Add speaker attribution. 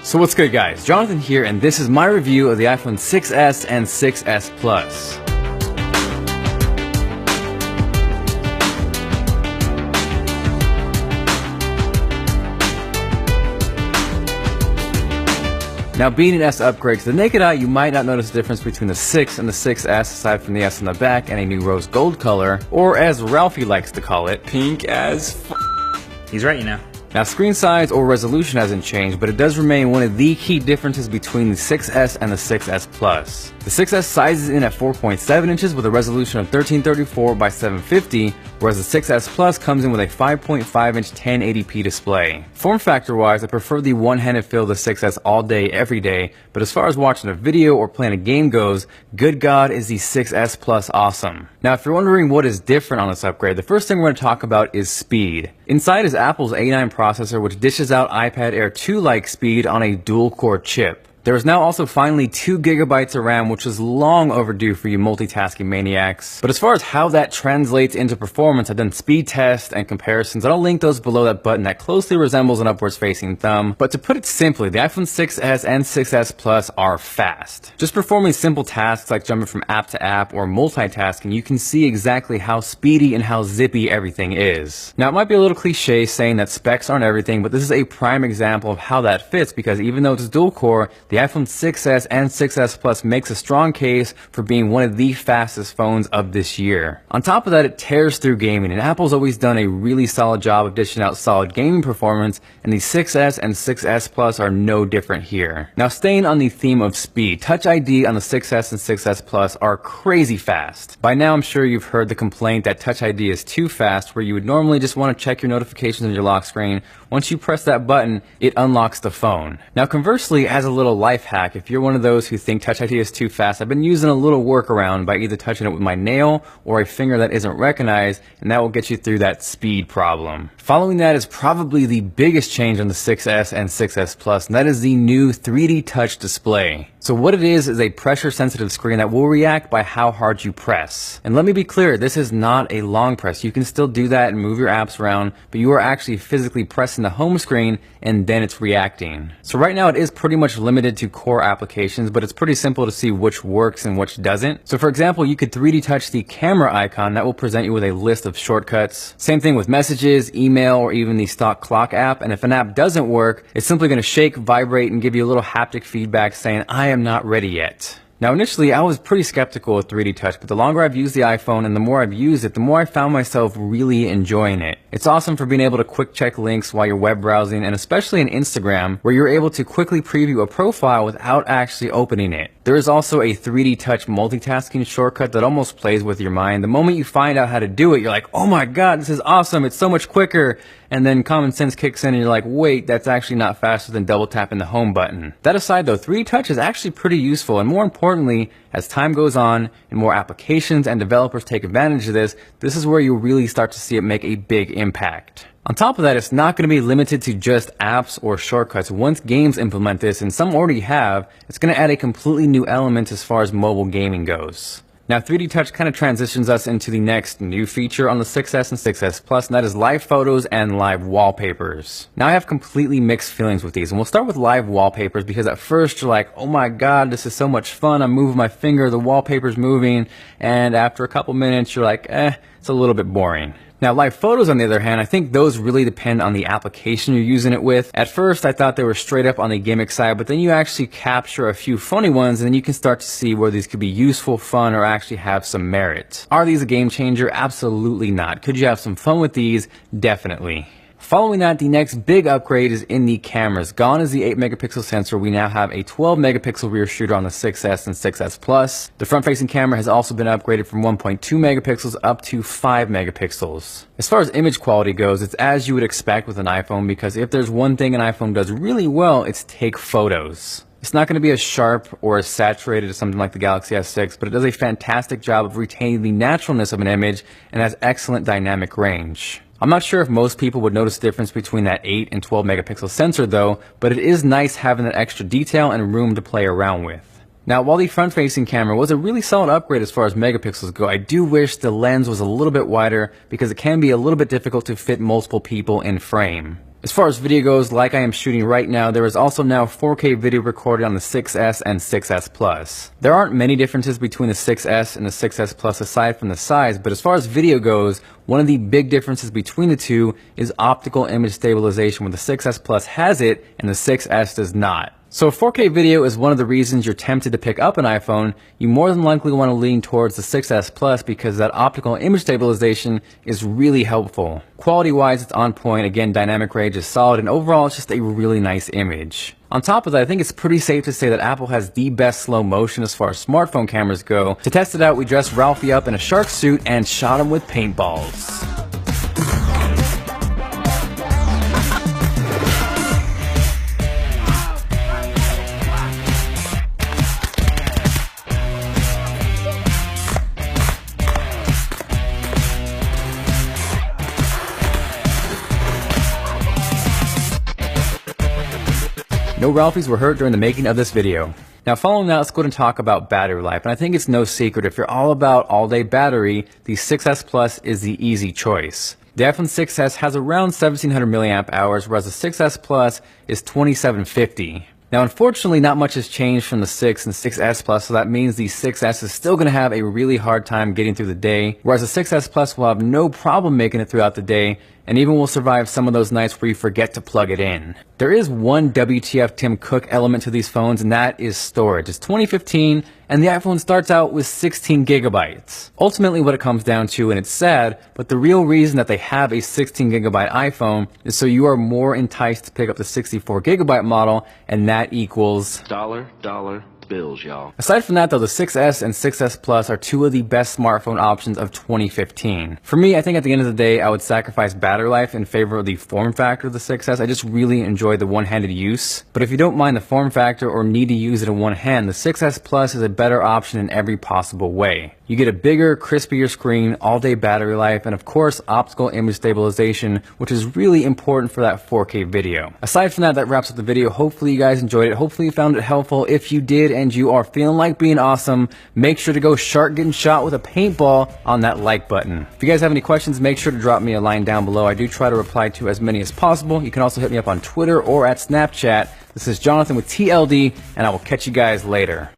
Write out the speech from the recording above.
Speaker 1: So what's good, guys? Jonathan here, and this is my review of the iPhone 6s and 6s Plus. Now, being an S upgrade, to the naked eye, you might not notice the difference between the 6 and the 6s aside from the S on the back and a new rose gold color, or as Ralphie likes to call it, pink as f***.
Speaker 2: He's right, you know.
Speaker 1: Now, screen size or resolution hasn't changed, but it does remain one of the key differences between the 6s and the 6s Plus. The 6s sizes in at 4.7 inches with a resolution of 1334 by 750, whereas the 6s Plus comes in with a 5.5 inch 1080p display. Form factor wise, I prefer the one-handed feel of the 6s all day, every day, but as far as watching a video or playing a game goes, good God is the 6s Plus awesome. Now, if you're wondering what is different on this upgrade, the first thing we're going to talk about is speed. Inside is Apple's A9 processor, which dishes out iPad Air 2-like speed on a dual-core chip. There is now also finally 2 gigabytes of RAM, which is long overdue for you multitasking maniacs. But as far as how that translates into performance, I've done speed tests and comparisons, and I'll link those below that button that closely resembles an upwards facing thumb. But to put it simply, the iPhone 6s and 6s Plus are fast. Just performing simple tasks like jumping from app to app or multitasking, you can see exactly how speedy and how zippy everything is. Now, it might be a little cliche saying that specs aren't everything, but this is a prime example of how that fits, because even though it's dual core, the iPhone 6s and 6s Plus makes a strong case for being one of the fastest phones of this year. On top of that, it tears through gaming, and Apple's always done a really solid job of dishing out solid gaming performance, and the 6s and 6s Plus are no different here. Now, staying on the theme of speed, Touch ID on the 6s and 6s Plus are crazy fast. By now, I'm sure you've heard the complaint that Touch ID is too fast, where you would normally just want to check your notifications on your lock screen. Once you press that button, it unlocks the phone. Now, conversely, as a little life hack, if you're one of those who think Touch ID is too fast, I've been using a little workaround by either touching it with my nail or a finger that isn't recognized, and that will get you through that speed problem. Following that is probably the biggest change on the 6s and 6s Plus, and that is the new 3D Touch display. So what it is a pressure-sensitive screen that will react by how hard you press. And let me be clear, this is not a long press. You can still do that and move your apps around, but you are actually physically pressing the home screen and then it's reacting. So right now it is pretty much limited to core applications, but it's pretty simple to see which works and which doesn't. So for example, you could 3D touch the camera icon. That will present you with a list of shortcuts. Same thing with messages, email, or even the stock clock app. And if an app doesn't work, it's simply going to shake, vibrate, and give you a little haptic feedback saying, I am not ready yet. Now, initially, I was pretty skeptical of 3D Touch, but the longer I've used the iPhone and the more I've used it, the more I found myself really enjoying it. It's awesome for being able to quick check links while you're web browsing, and especially in Instagram, where you're able to quickly preview a profile without actually opening it. There is also a 3D Touch multitasking shortcut that almost plays with your mind. The moment you find out how to do it, you're like, oh my God, this is awesome, it's so much quicker. And then common sense kicks in and you're like, wait, that's actually not faster than double tapping the home button. That aside though, 3D Touch is actually pretty useful, and more importantly, as time goes on and more applications and developers take advantage of this, this is where you really start to see it make a big impact. On top of that, it's not going to be limited to just apps or shortcuts. Once games implement this, and some already have, it's going to add a completely new element as far as mobile gaming goes. Now, 3D Touch kind of transitions us into the next new feature on the 6s and 6s Plus, and that is live photos and live wallpapers. Now, I have completely mixed feelings with these, and we'll start with live wallpapers because at first you're like, oh my God, this is so much fun. I'm moving my finger, the wallpaper's moving, and after a couple minutes you're like, it's a little bit boring. Now, live photos, on the other hand, I think those really depend on the application you're using it with. At first, I thought they were straight up on the gimmick side, but then you actually capture a few funny ones, and then you can start to see where these could be useful, fun, or actually have some merit. Are these a game changer? Absolutely not. Could you have some fun with these? Definitely. Following that, the next big upgrade is in the cameras. Gone is the 8 megapixel sensor. We now have a 12 megapixel rear shooter on the 6s and 6s Plus. The front facing camera has also been upgraded from 1.2 megapixels up to 5 megapixels. As far as image quality goes, it's as you would expect with an iPhone, because if there's one thing an iPhone does really well, it's take photos. It's not going to be as sharp or as saturated as something like the Galaxy S6, but it does a fantastic job of retaining the naturalness of an image and has excellent dynamic range. I'm not sure if most people would notice the difference between that 8 and 12 megapixel sensor though, but it is nice having that extra detail and room to play around with. Now, while the front-facing camera was a really solid upgrade as far as megapixels go, I do wish the lens was a little bit wider because it can be a little bit difficult to fit multiple people in frame. As far as video goes, like I am shooting right now, there is also now 4K video recorded on the 6S and 6S Plus. There aren't many differences between the 6S and the 6S Plus aside from the size, but as far as video goes, one of the big differences between the two is optical image stabilization, where the 6S Plus has it and the 6S does not. So if 4K video is one of the reasons you're tempted to pick up an iPhone, you more than likely want to lean towards the 6S Plus because that optical image stabilization is really helpful. Quality-wise, it's on point. Again, dynamic range is solid, and overall, it's just a really nice image. On top of that, I think it's pretty safe to say that Apple has the best slow motion as far as smartphone cameras go. To test it out, we dressed Ralphie up in a shark suit and shot him with paintballs. No Ralphies were hurt during the making of this video. Now following that, let's go ahead and talk about battery life. And I think it's no secret, if you're all about all-day battery, the 6S Plus is the easy choice. The iPhone 6S has around 1700 milliamp hours, whereas the 6S Plus is 2750. Now, unfortunately, not much has changed from the 6 and 6S Plus, so that means the 6S is still going to have a really hard time getting through the day, whereas the 6S Plus will have no problem making it throughout the day, and even will survive some of those nights where you forget to plug it in. There is one WTF Tim Cook element to these phones, and that is storage. It's 2015, and the iPhone starts out with 16 gigabytes. Ultimately, what it comes down to, and it's sad, but the real reason that they have a 16 gigabyte iPhone is so you are more enticed to pick up the 64 gigabyte model, and that equals
Speaker 2: dollar bills, y'all.
Speaker 1: Aside from that though, the 6S and 6S Plus are two of the best smartphone options of 2015. For me, I think at the end of the day, I would sacrifice battery life in favor of the form factor of the 6S. I just really enjoy the one-handed use. But if you don't mind the form factor or need to use it in one hand, the 6S Plus is a better option in every possible way. You get a bigger, crispier screen, all-day battery life, and of course, optical image stabilization, which is really important for that 4K video. Aside from that, that wraps up the video. Hopefully you guys enjoyed it. Hopefully you found it helpful. If you did and you are feeling like being awesome, make sure to go shark getting shot with a paintball on that like button. If you guys have any questions, make sure to drop me a line down below. I do try to reply to as many as possible. You can also hit me up on Twitter or at Snapchat. This is Jonathan with TLD, and I will catch you guys later.